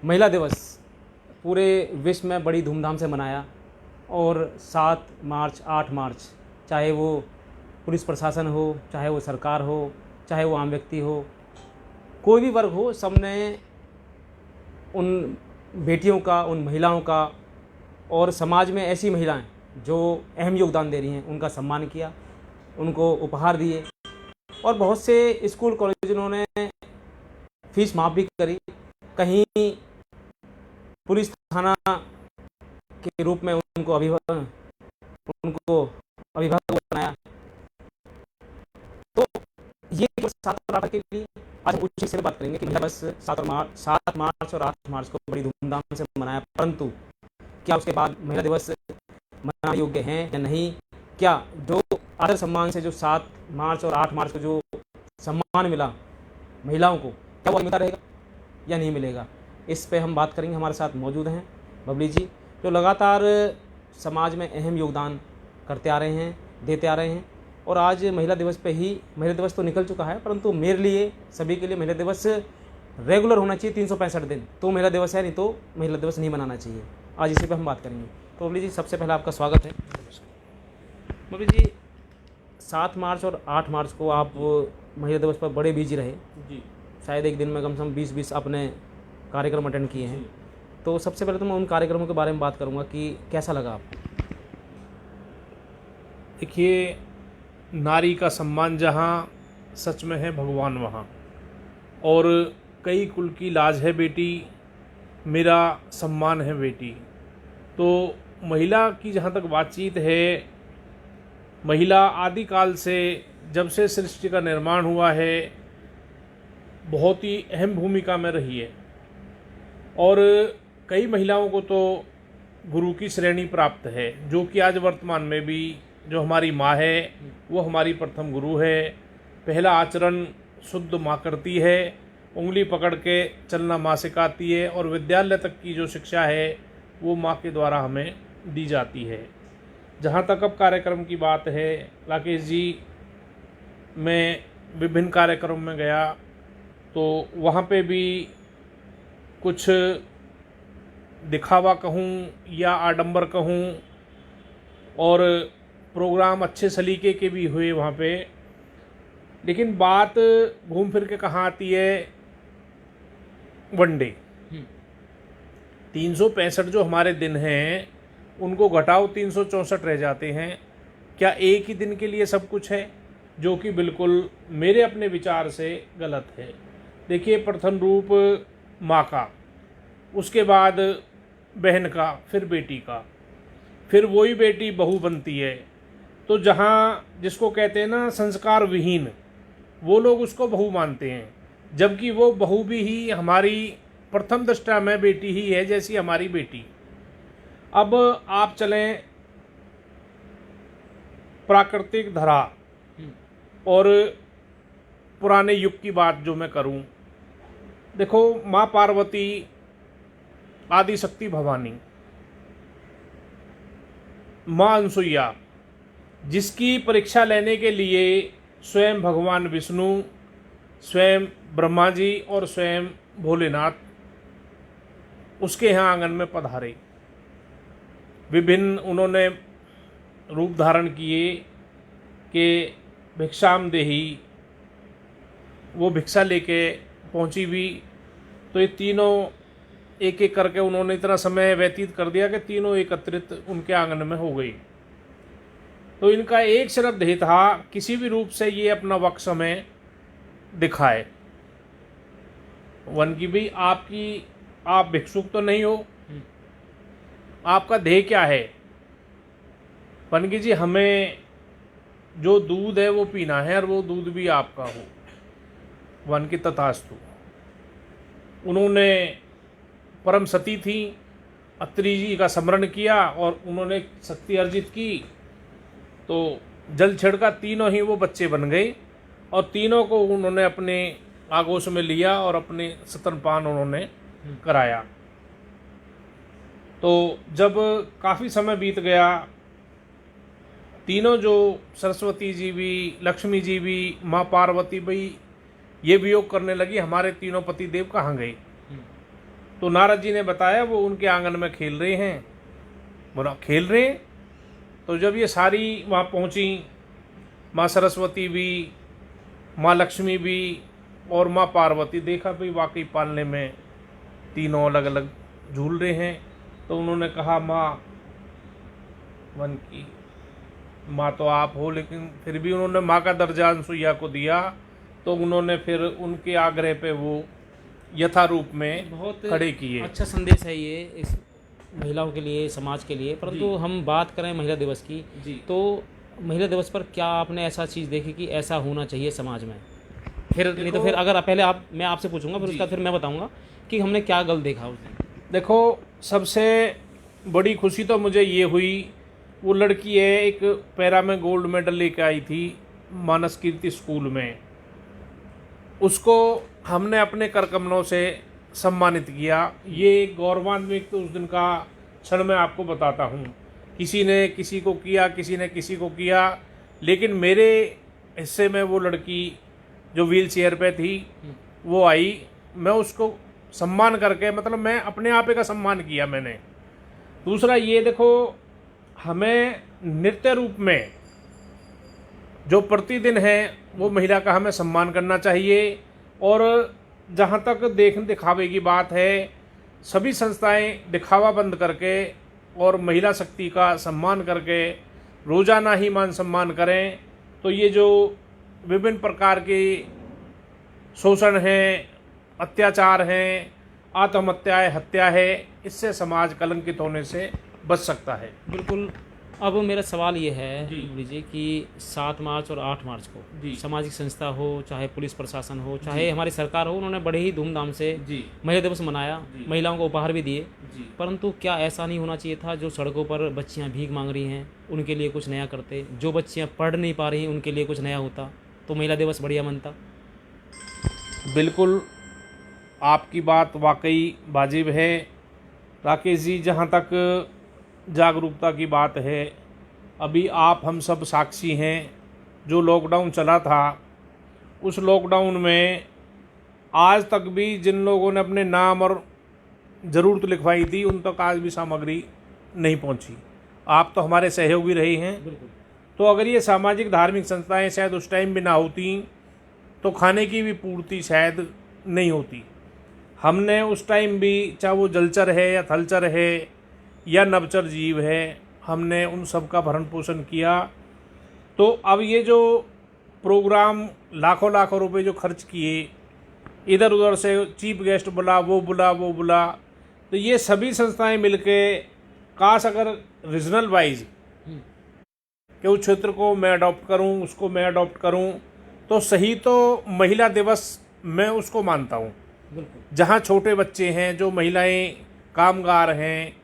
महिला दिवस पूरे विश्व में बड़ी धूमधाम से मनाया और 7 मार्च 8 मार्च चाहे वो पुलिस प्रशासन हो, चाहे वो सरकार हो, चाहे वो आम व्यक्ति हो, कोई भी वर्ग हो, सबने उन बेटियों का, उन महिलाओं का और समाज में ऐसी महिलाएं जो अहम योगदान दे रही हैं उनका सम्मान किया, उनको उपहार दिए और बहुत से स्कूल कॉलेज उन्होंने फीस माफ़ भी करी। कहीं पुलिस थाना के रूप में उनको अभिभावक बनाया। तो ये 7 और 8 के लिए आज हम उस से बात करेंगे कि महिला दिवस 7 मार्च और 8 मार्च को बड़ी धूमधाम से मनाया, परंतु क्या उसके बाद महिला दिवस मनाने योग्य हैं या नहीं? क्या जो आदर सम्मान से जो 7 मार्च और 8 मार्च को जो सम्मान मिला महिलाओं को, क्या वो मिलता रहेगा या नहीं मिलेगा? इस पे हम बात करेंगे। हमारे साथ मौजूद हैं बबली जी, जो लगातार समाज में अहम योगदान करते आ रहे हैं, देते आ रहे हैं। और आज महिला दिवस पे ही, महिला दिवस तो निकल चुका है, परंतु मेरे लिए, सभी के लिए महिला दिवस रेगुलर होना चाहिए 365 दिन, तो महिला दिवस है, नहीं तो महिला दिवस नहीं मनाना चाहिए। आज इसी पे हम बात करेंगे। तो बबली जी, सबसे पहले आपका स्वागत है। बबली जी, 7 मार्च और 8 मार्च को आप महिला दिवस पर बड़े बिजी रहे जी। शायद एक दिन में कम से कम 20 अपने कार्यक्रम अटेंड किए हैं। तो सबसे पहले तो मैं उन कार्यक्रमों के बारे में बात करूंगा कि कैसा लगा आपको? देखिए, नारी का सम्मान जहाँ, सच में है भगवान वहाँ। और कई कुल की लाज है बेटी, मेरा सम्मान है बेटी। तो महिला की जहाँ तक बातचीत है, महिला आदिकाल से, जब से सृष्टि का निर्माण हुआ है, बहुत ही अहम भूमिका में रही है। और कई महिलाओं को तो गुरु की श्रेणी प्राप्त है, जो कि आज वर्तमान में भी जो हमारी माँ है वो हमारी प्रथम गुरु है। पहला आचरण शुद्ध माँ करती है, उंगली पकड़ के चलना माँ सिखाती है, और विद्यालय तक की जो शिक्षा है वो माँ के द्वारा हमें दी जाती है। जहाँ तक अब कार्यक्रम की बात है, राकेश जी, मैं विभिन्न कार्यक्रम में गया तो वहाँ पे भी कुछ दिखावा कहूँ या आडंबर कहूँ, और प्रोग्राम अच्छे सलीके के भी हुए वहाँ पे। लेकिन बात घूम फिर के कहाँ आती है? वनडे 365 जो हमारे दिन हैं उनको घटाओ 364 रह जाते हैं। क्या एक ही दिन के लिए सब कुछ है? जो कि बिल्कुल मेरे अपने विचार से गलत है। देखिए, प्रथम रूप माँ का, उसके बाद बहन का, फिर बेटी का, फिर वही बेटी बहू बनती है। तो जहाँ जिसको कहते हैं ना संस्कार विहीन, वो लोग उसको बहू मानते हैं, जबकि वो बहू भी ही हमारी प्रथम दृष्टया में बेटी ही है, जैसी हमारी बेटी। अब आप चलें प्राकृतिक धरा और पुराने युग की बात जो मैं करूं, देखो, माँ पार्वती, आदि शक्ति भवानी, माँ अनसुईया, जिसकी परीक्षा लेने के लिए स्वयं भगवान विष्णु, स्वयं ब्रह्मा जी और स्वयं भोलेनाथ उसके यहाँ आंगन में पधारे। विभिन्न उन्होंने रूप धारण किए कि भिक्षाम देही, वो भिक्षा लेके पहुंची भी। तो ये तीनों एक एक करके उन्होंने इतना समय व्यतीत कर दिया कि तीनों एकत्रित उनके आंगन में हो गई। तो इनका एक सिर्फ ध्येय था, किसी भी रूप से ये अपना वक्ष हमें दिखाए। वन की भी आप भिक्षुक तो नहीं हो, आपका ध्येय क्या है? पनकी जी, हमें जो दूध है वो पीना है और वो दूध भी आपका हो। वन की तथास्तु। उन्होंने परम सती थी, अत्रि जी का स्मरण किया और उन्होंने शक्ति अर्जित की, तो जल छिड़का, तीनों ही वो बच्चे बन गए और तीनों को उन्होंने अपने आगोश में लिया और अपने स्तनपान उन्होंने कराया। तो जब काफ़ी समय बीत गया, तीनों जो सरस्वती जी भी, लक्ष्मी जी भी, माँ पार्वती भी ये वियोग करने लगी, हमारे तीनों पति देव कहाँ गए? तो नारद जी ने बताया वो उनके आंगन में खेल रहे हैं। बोला खेल रहे हैं? तो जब ये सारी वहाँ पहुँची, माँ सरस्वती भी, माँ लक्ष्मी भी और माँ पार्वती, देखा भाई वाकई पालने में तीनों अलग अलग झूल रहे हैं। तो उन्होंने कहा माँ वन की माँ तो आप हो, लेकिन फिर भी उन्होंने माँ का दर्जा अनसुईया को दिया। तो उन्होंने फिर उनके आग्रह पे वो यथारूप में बहुत खड़े किए। अच्छा संदेश है ये इस महिलाओं के लिए, समाज के लिए। परंतु हम बात करें महिला दिवस की, जी। तो महिला दिवस पर क्या आपने ऐसा चीज़ देखी कि ऐसा होना चाहिए समाज में? फिर नहीं तो फिर अगर पहले मैं आपसे पूछूंगा, फिर उसका फिर मैं बताऊंगा कि हमने क्या गलत देखा उस दिन। देखो, सबसे बड़ी खुशी तो मुझे ये हुई, वो लड़की है एक पैरा में गोल्ड मेडल लेके आई थी मानस कीर्ति स्कूल में, उसको हमने अपने करकमलों से सम्मानित किया। ये गौरवान्वित उस दिन का क्षण मैं आपको बताता हूँ। किसी ने किसी को किया, किसी ने किसी को किया, लेकिन मेरे हिस्से में वो लड़की जो व्हील चेयर पे थी वो आई। मैं उसको सम्मान करके, मतलब मैं अपने आप का सम्मान किया मैंने। दूसरा ये देखो, हमें नृत्य रूप में जो प्रतिदिन है वो महिला का हमें सम्मान करना चाहिए। और जहाँ तक दिखावे की बात है, सभी संस्थाएं दिखावा बंद करके और महिला शक्ति का सम्मान करके रोज़ाना ही मान सम्मान करें। तो ये जो विभिन्न प्रकार के शोषण हैं, अत्याचार हैं, आत्महत्या है, हत्या है, इससे समाज कलंकित होने से बच सकता है। बिल्कुल। अब मेरा सवाल ये है जी। लीजिए कि 7 मार्च और 8 मार्च को जी। सामाजिक संस्था हो, चाहे पुलिस प्रशासन हो, चाहे हमारी सरकार हो, उन्होंने बड़े ही धूमधाम से जी। महिला दिवस मनाया, महिलाओं को उपहार भी दिए। जी। परंतु क्या ऐसा नहीं होना चाहिए था, जो सड़कों पर बच्चियां भीख मांग रही हैं उनके लिए कुछ नया करते, जो बच्चियां पढ़ नहीं पा रही हैं उनके लिए कुछ नया होता, तो महिला दिवस बढ़िया मनता। बिल्कुल, आपकी बात वाकई वाजिब है राकेश जी। जहाँ तक जागरूकता की बात है, अभी आप हम सब साक्षी हैं, जो लॉकडाउन चला था उस लॉकडाउन में आज तक भी जिन लोगों ने अपने नाम और ज़रूरत लिखवाई थी उन तक आज भी सामग्री नहीं पहुंची। आप तो हमारे सहयोगी रहे हैं। बिल्कुल। तो अगर ये सामाजिक धार्मिक संस्थाएं शायद उस टाइम भी ना होती तो खाने की भी पूर्ति शायद नहीं होती। हमने उस टाइम भी, चाहे वो जलचर है या थलचर है या नभचर जीव है, हमने उन सब का भरण पोषण किया। तो अब ये जो प्रोग्राम लाखों लाखों रुपए जो खर्च किए, इधर उधर से चीफ गेस्ट बुला, वो बुला, वो बुला, तो ये सभी संस्थाएं मिलके काश अगर रीजनल वाइज कि उस क्षेत्र को मैं अडॉप्ट करूं, उसको मैं अडॉप्ट करूं, तो सही तो महिला दिवस मैं उसको मानता हूं। बिल्कुल। जहां छोटे बच्चे हैं, जो महिलाएं कामगार हैं,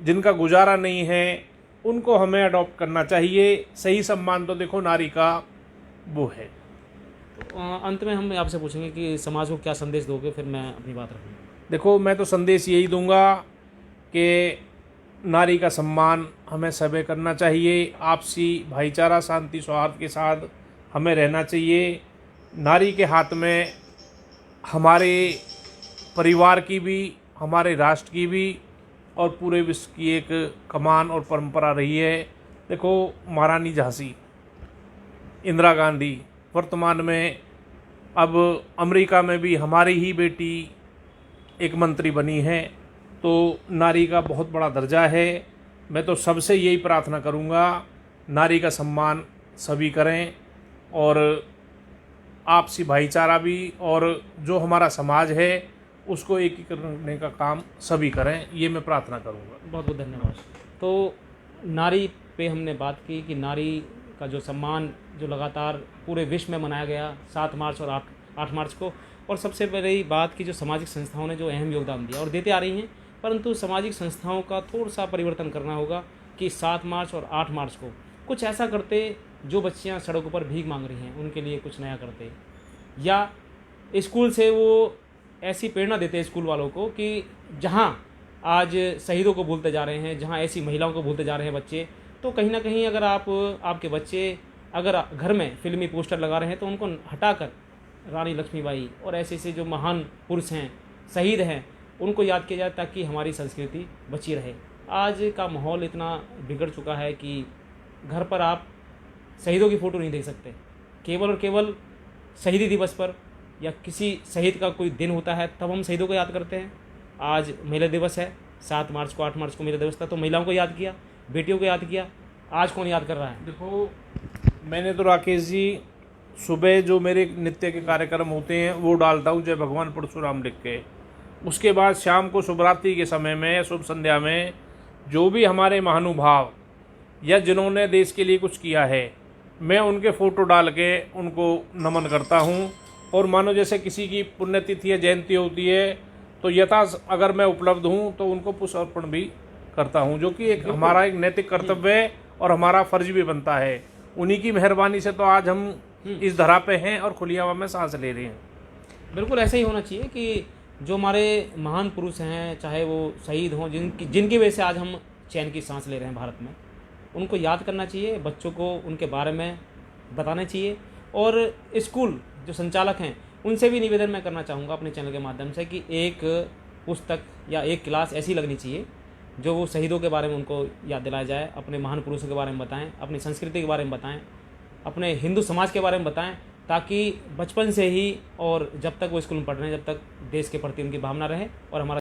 जिनका गुजारा नहीं है, उनको हमें अडॉप्ट करना चाहिए। सही सम्मान तो देखो नारी का वो है। अंत में हम आपसे पूछेंगे कि समाज को क्या संदेश दोगे, फिर मैं अपनी बात रखूँगा। देखो, मैं तो संदेश यही दूंगा कि नारी का सम्मान हमें सभी करना चाहिए। आपसी भाईचारा, शांति, सौहार्द के साथ हमें रहना चाहिए। नारी के हाथ में हमारे परिवार की भी, हमारे राष्ट्र की भी और पूरे विश्व की एक कमान और परंपरा रही है। देखो, महारानी झांसी, इंदिरा गांधी, वर्तमान में अब अमेरिका में भी हमारी ही बेटी एक मंत्री बनी है। तो नारी का बहुत बड़ा दर्जा है। मैं तो सबसे यही प्रार्थना करूंगा, नारी का सम्मान सभी करें और आपसी भाईचारा भी, और जो हमारा समाज है उसको एकीकृत करने का काम सभी करें, ये मैं प्रार्थना करूंगा। बहुत बहुत धन्यवाद। तो नारी पे हमने बात की कि नारी का जो सम्मान जो लगातार पूरे विश्व में मनाया गया 7 मार्च और 8 मार्च को, और सबसे बड़ी बात की जो सामाजिक संस्थाओं ने जो अहम योगदान दिया और देते आ रही हैं, परंतु सामाजिक संस्थाओं का थोड़ा सा परिवर्तन करना होगा कि 7 मार्च और 8 मार्च को कुछ ऐसा करते, जो बच्चियां सड़कों पर भीख मांग रही हैं उनके लिए कुछ नया करते, या स्कूल से वो ऐसी प्रेरणा देते स्कूल वालों को कि जहाँ आज शहीदों को भूलते जा रहे हैं, जहाँ ऐसी महिलाओं को भूलते जा रहे हैं बच्चे, तो कहीं ना कहीं अगर आपके बच्चे अगर घर में फिल्मी पोस्टर लगा रहे हैं तो उनको हटाकर रानी लक्ष्मीबाई और ऐसे ऐसे जो महान पुरुष हैं, शहीद हैं, उनको याद किया जाए ताकि हमारी संस्कृति बची रहे। आज का माहौल इतना बिगड़ चुका है कि घर पर आप शहीदों की फ़ोटो नहीं देख सकते। केवल और केवल शहीदी दिवस पर या किसी शहीद का कोई दिन होता है तब हम शहीदों को याद करते हैं। आज महिला दिवस है, 7 मार्च को 8 मार्च को महिला दिवस था तो महिलाओं को याद किया, बेटियों को याद किया। आज कौन याद कर रहा है? देखो, मैंने तो राकेश जी सुबह जो मेरे नित्य के कार्यक्रम होते हैं वो डालता हूँ जय भगवान परशुराम लिख के। उसके बाद शाम को शुभरात्रि के समय में, शुभ संध्या में, जो भी हमारे महानुभाव या जिन्होंने देश के लिए कुछ किया है, मैं उनके फ़ोटो डाल के उनको नमन करता हूँ। और मानो जैसे किसी की पुण्यतिथि या जयंती होती है तो यथा अगर मैं उपलब्ध हूँ तो उनको पुष्प अर्पण भी करता हूँ, जो कि एक हमारा एक नैतिक कर्तव्य है और हमारा फर्ज भी बनता है। उन्हीं की मेहरबानी से तो आज हम इस धरा पे हैं और खुली हवा में सांस ले रहे हैं। बिल्कुल ऐसा ही होना चाहिए कि जो हमारे महान पुरुष हैं, चाहे वो शहीद हों, जिनकी वजह से आज हम चैन की सांस ले रहे हैं भारत में, उनको याद करना चाहिए, बच्चों को उनके बारे में बताना चाहिए। और स्कूल जो संचालक हैं उनसे भी निवेदन मैं करना चाहूँगा अपने चैनल के माध्यम से कि एक पुस्तक या एक क्लास ऐसी लगनी चाहिए जो वो शहीदों के बारे में उनको याद दिलाया जाए, अपने महान पुरुषों के बारे में बताएं, अपनी संस्कृति के बारे में बताएं, अपने हिंदू समाज के बारे में बताएं, ताकि बचपन से ही और जब तक वो स्कूल में पढ़ रहे हैं जब तक देश के प्रति उनकी भावना रहे और हमारा